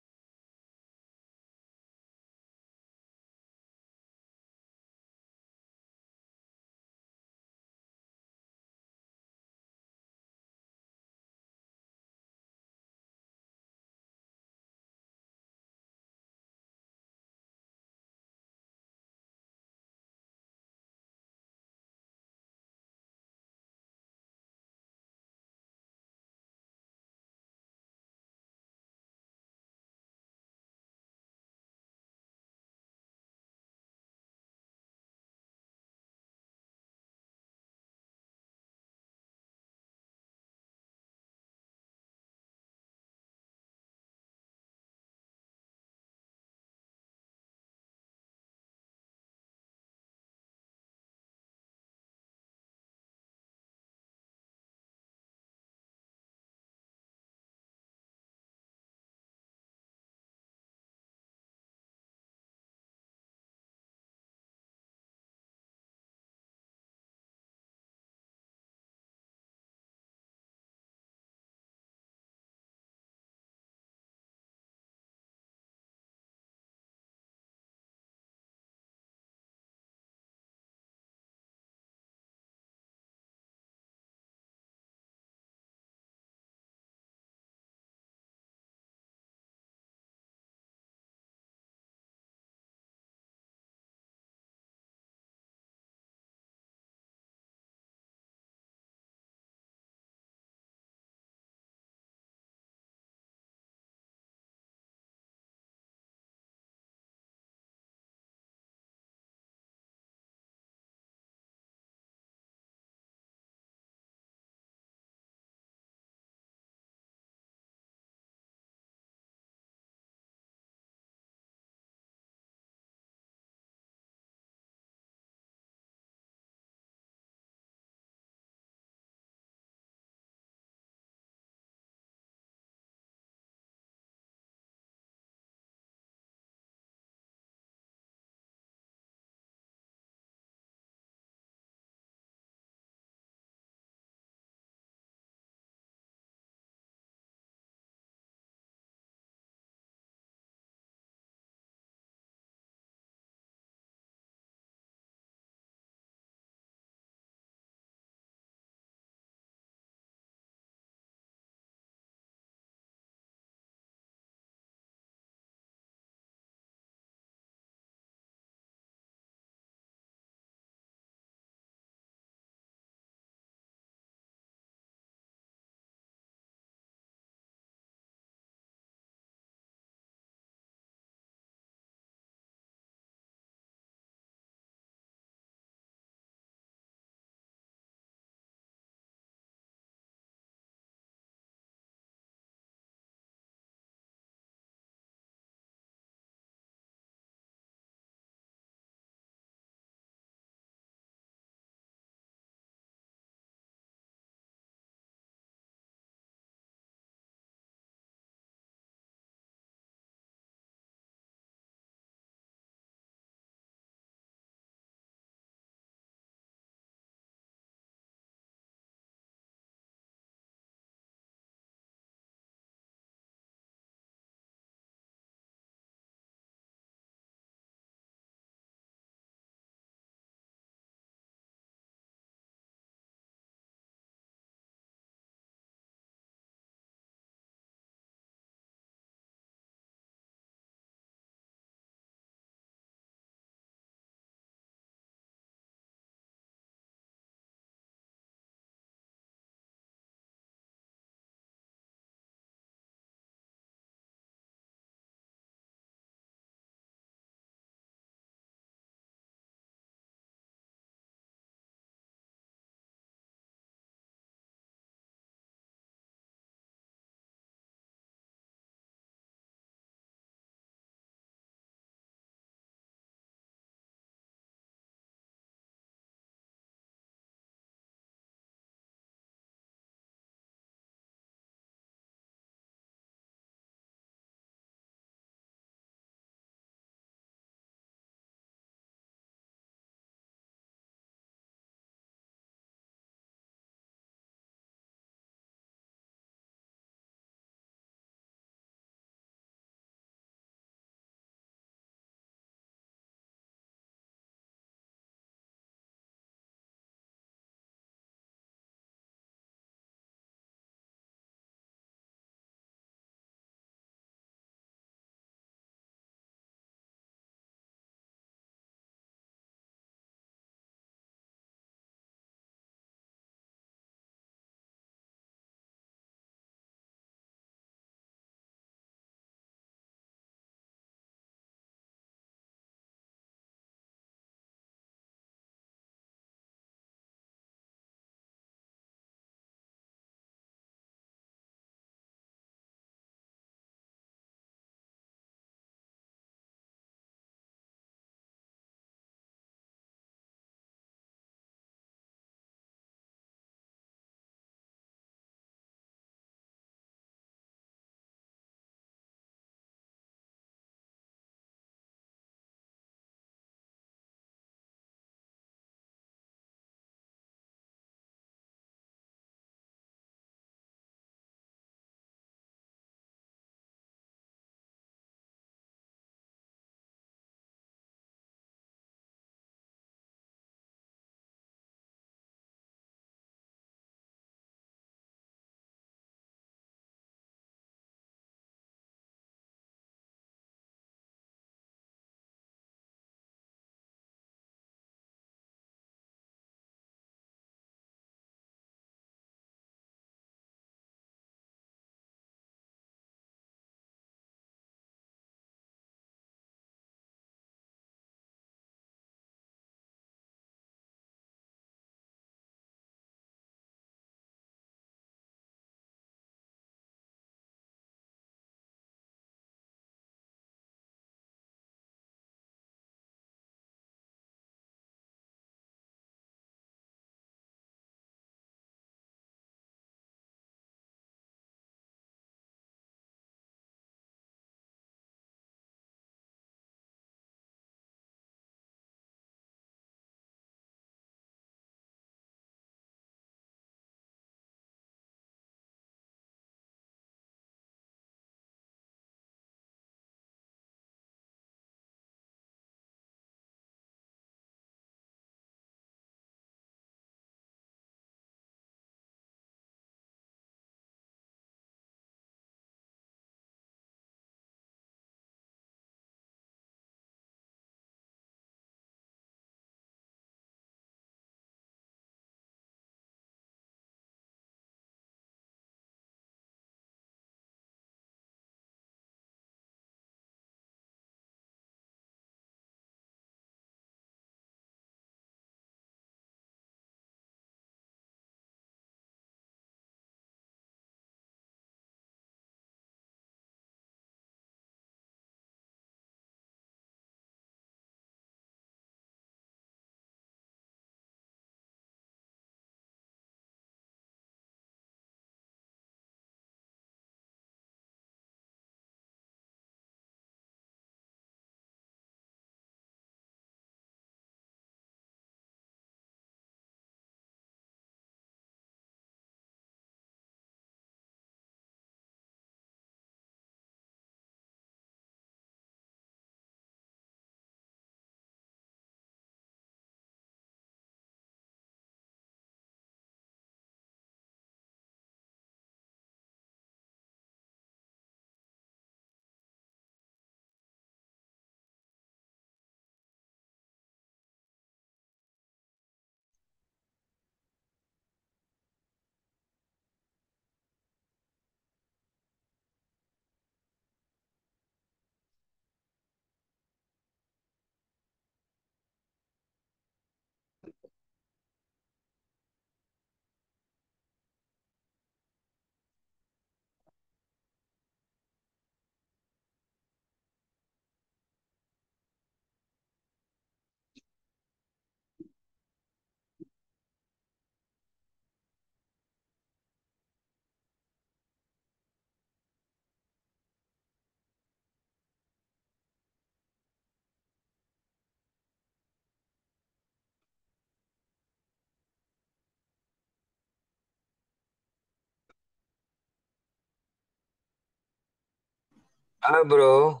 Halo bro.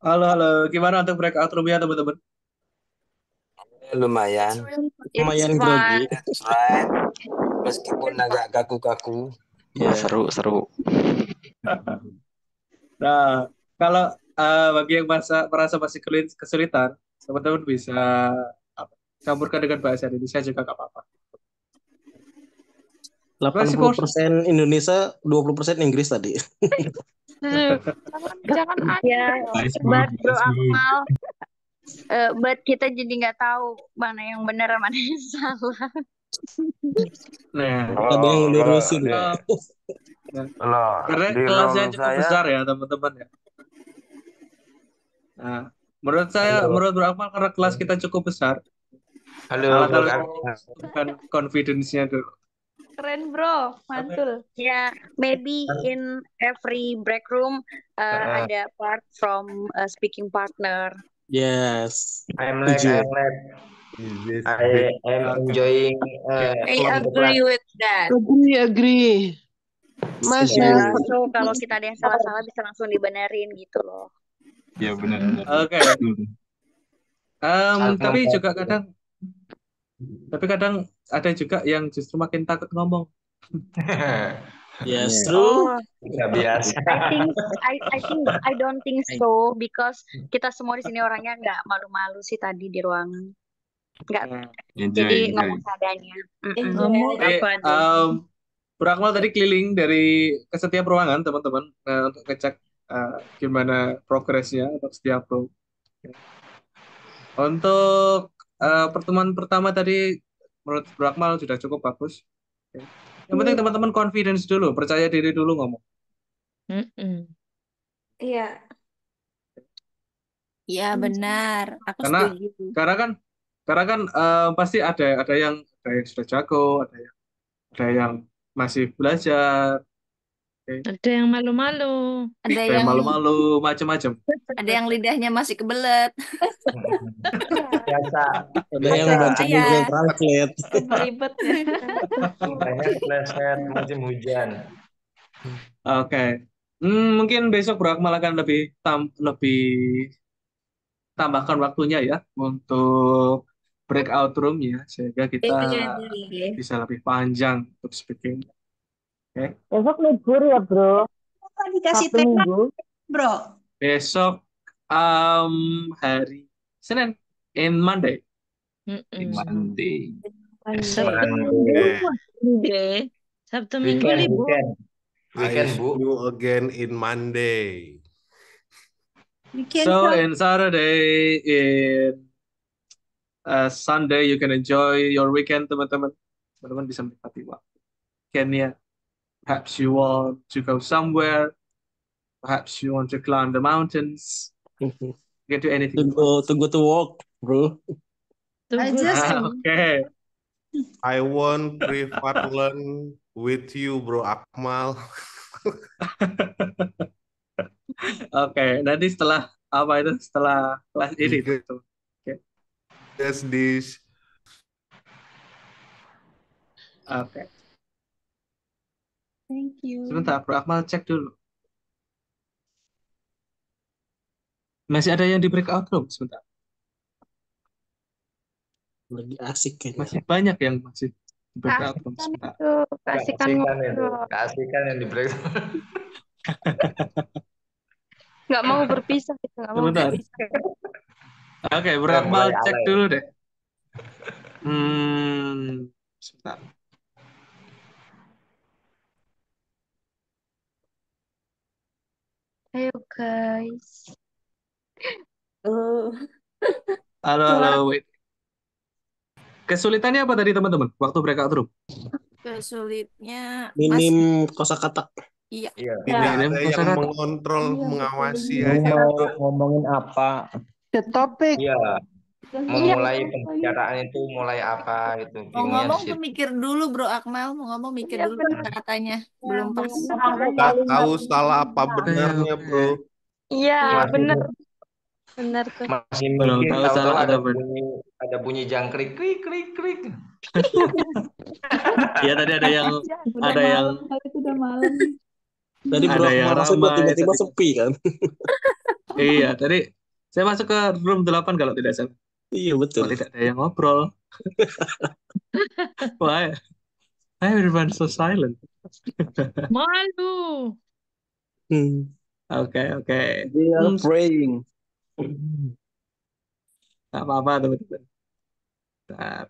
Halo, halo. Gimana untuk breakout room ya, teman-teman? Lumayan. It's Lumayan fun. grogi. That's right. Meskipun agak kaku-kaku. Ya. Seru. Nah, kalau bagi yang merasa masih kesulitan, teman-teman bisa campurkan dengan bahasa Indonesia juga nggak apa-apa. 80% Indonesia, 20% Inggris tadi. Jangan Ya, Nice but move, Bro nice move. Akmal, but kita jadi nggak tahu mana yang benar mana yang salah. Nah, Ada yang lurusin. karena di kelasnya room cukup saya besar ya, teman-teman ya. Nah, menurut Bro Akmal, karena kelas kita cukup besar, Halo Bro alat-alat Akmal. menunjukkan confidence-nya dulu. Keren bro, mantul. Ya, maybe in every break room ada part from speaking partner. Yes. I'm Setuju. I am enjoying I from the agree class. with that. Agree. Masa Ya, so kalau kita ada yang salah-salah bisa langsung dibenerin gitu loh. Ya benar. Oke. Tapi kadang ada juga yang justru makin takut ngomong. Yes, true. Oh, Nggak biasa. I don't think so because kita semua di sini orangnya nggak malu-malu sih tadi di ruangan. Nggak. Jadi ngomong seadanya. Ngomong apa aja. Bro Akmal tadi keliling dari ke setiap ruangan, teman-teman, untuk ngecek gimana progresnya untuk setiap room. Untuk pertemuan pertama tadi menurut Bro Akmal sudah cukup bagus. Yang penting teman-teman confidence dulu, percaya diri dulu ngomong. Iya. Iya benar, aku setuju. Karena kan pasti ada yang sudah jago, ada yang masih belajar. Ada yang malu-malu. Ada yang malu-malu, macam-macam. Ada yang lidahnya masih kebelet. Biasa. Ada yang baca Google Translate. Ribet ya. Banyak pleset musim hujan. Oke. Mungkin besok Bro Akmal akan lebih tambahkan waktunya ya untuk breakout room ya, sehingga kita bisa lebih panjang untuk speaking. Oke. besok libur ya bro. Dikasih Sabtu Minggu. bro. Besok hari Senin, Monday. Monday. Sabtu Minggu libur. I see you again in Monday. So in Saturday, in Sunday, you can enjoy your weekend, teman-teman. Teman-teman bisa menikmati waktu weekendnya. Perhaps you want to go somewhere. Perhaps you want to climb the mountains. You can do anything. To go to work, bro. Okay. I want private learn with you, Bro Akmal. Oke, nanti setelah kelas ini tuh. Oke. Yes, this. Oke. Thank you. Sebentar, Bro Akmal cek dulu. Masih ada yang di breakout room sebentar. Lagi asik kayaknya. Masih banyak yang masih di breakout room sebentar. Keasikan yang di breakout. Nggak mau berpisah gitu, nggak mau Sebentar. berpisah. Oke, Bro Akmal cek dulu deh. Sebentar. Ayo guys. Halo, wait. Kesulitannya apa tadi teman-teman waktu breakout room? Kesulitnya Minim kosakata. Iya. Ini ada yang mengontrol, mengawasi aja. Ngomongin apa? The topic. Iya. Memulai pembicaraan itu mulai apa gitu. Mau ngomong tuh mikir dulu Bro Akmal, mau ngomong mikir dulu kata-katanya. Belum pas. Nggak tahu salah apa benarnya, Bro. Iya, bener. Bener tuh. Masih Belum mikir, tahu tahu-tahu salah ada apa bunyi jangkrik, klik klik klik. Iya, tadi ada yang Udah malam. Tadi Bro Ada yang Akmal masuk kok ramai, tiba-tiba tadi sepi kan? iya, tadi saya masuk ke room 8 kalau tidak salah. Iya Kok betul. tidak ada yang ngobrol. Why everyone so silent? Malu. Oke, oke. They are praying. Nggak apa-apa teman-teman. Bentar.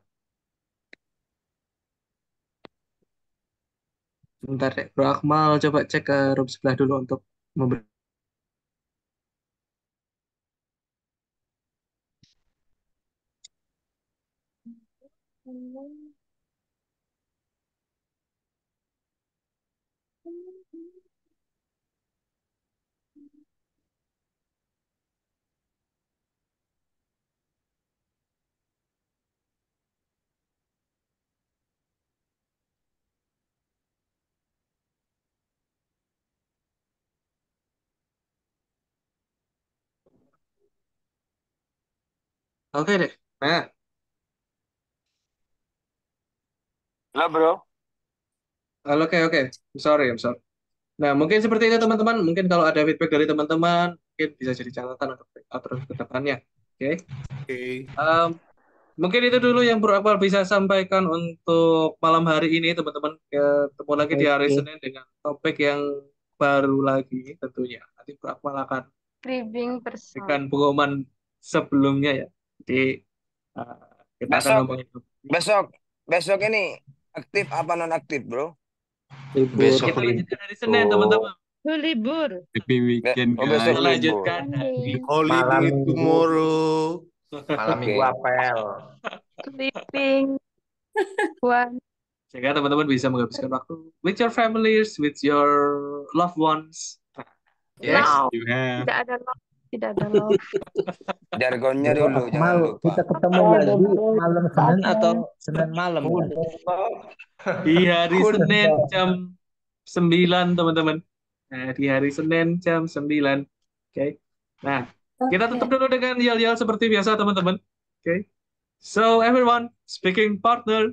Bentar deh, Bro Akmal coba cek ke room sebelah dulu untuk memberi. Oke deh. Nah, Halo bro. oke, oke. I'm sorry. Nah, mungkin seperti itu teman-teman. Mungkin kalau ada feedback dari teman-teman, mungkin bisa jadi catatan untuk terus ke depannya. Oke. Oke. Mungkin itu dulu yang Bro Akmal bisa sampaikan untuk malam hari ini, teman-teman. Ketemu lagi di hari Oke. Senin dengan topik yang baru lagi tentunya. Nanti Bro Akmal akan Briefing berikan bersama. pengumuman sebelumnya ya. Jadi kita akan Besok, ngomongin besok ini aktif apa non aktif bro? Libur. Besok kita lanjutkan hari Senin, libur. teman-teman. Lu libur. Happy weekend Oh besok guys. libur. Lanjutkan Monday. Holiday Malam minggu, tomorrow. malam Oke. minggu apel. Sleeping. One. Sehingga teman-teman bisa menghabiskan waktu with your families, with your loved ones. Yes, No. you have. Tidak ada love. Tidak ada love. Jargonnya Bro dulu jangan Akmal, lupa. kita ketemu lagi malam Senin atau Senin malam ya? Di hari Udah. Senin jam 9, teman-teman. Nah, di hari Senin jam 9. Oke. Nah, kita tutup dulu dengan yel-yel seperti biasa, teman-teman. Oke. So, everyone, speaking partner.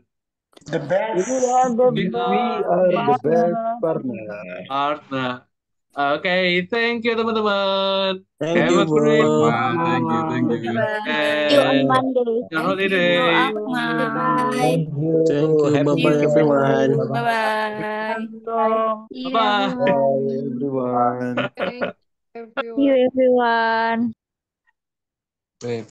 The best. We are the We best are partner. partner. Oke, thank you, teman-teman. Thank Have you, a great Bro. Thank you, thank you. Bye. See you on and Monday. your Thank you, Bro holiday. Akmal. Bye. Thank you. Thank you. Happy Bye-bye, weekend. everyone. Bye-bye. See you Bye-bye. everyone. Bye everyone. Thank See you everyone. everyone.